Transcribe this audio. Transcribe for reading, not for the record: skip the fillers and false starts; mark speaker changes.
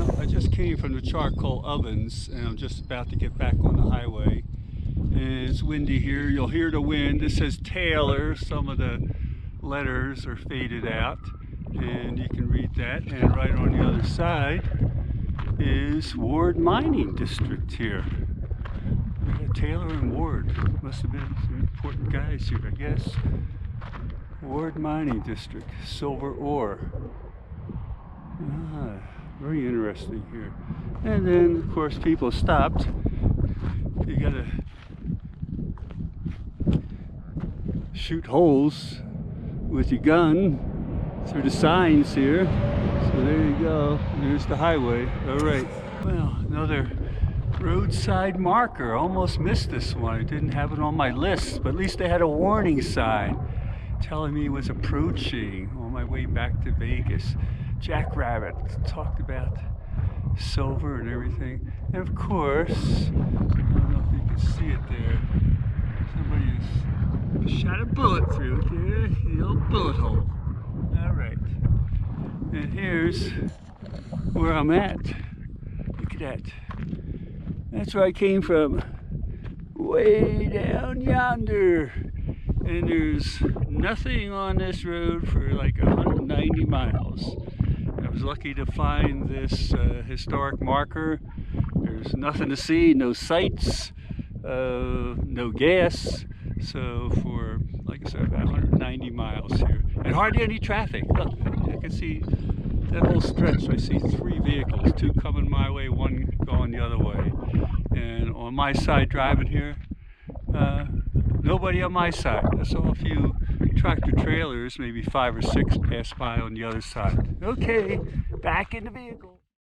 Speaker 1: Well, I just came from the charcoal ovens and I'm just about to get back on the highway. And it's windy here. You'll hear the wind. It says Taylor. Some of the letters are faded out and you can read that. And right on the other side is Ward Mining District here. We got Taylor and Ward. Must have been some important guys here, I guess. Ward Mining District, silver ore. Ah, very interesting here. And then, of course, people stopped. You gotta shoot holes with your gun through the signs here. So there you go. There's the highway. All right. Well, another roadside marker. Almost missed this one. I didn't have it on my list, but at least they had a warning sign telling me it was approaching on my way back to Vegas. Jackrabbit talked about silver and everything. And of course, I don't know if you can see it there. Somebody shot a bullet through there, the old bullet hole. All right. And here's where I'm at. Look at that. That's where I came from. Way down yonder. And there's nothing on this road for like 190 miles. I was lucky to find this historic marker. There's nothing to see, no sights, no gas. So for, like I said, about 190 miles here. And hardly any traffic. Look, I can see that whole stretch. I see 3 vehicles, 2 coming my way, 1 going the other way. And on my side driving here, nobody on my side. I saw a few tractor trailers, maybe 5 or 6, pass by on the other side. Okay, back in the vehicle.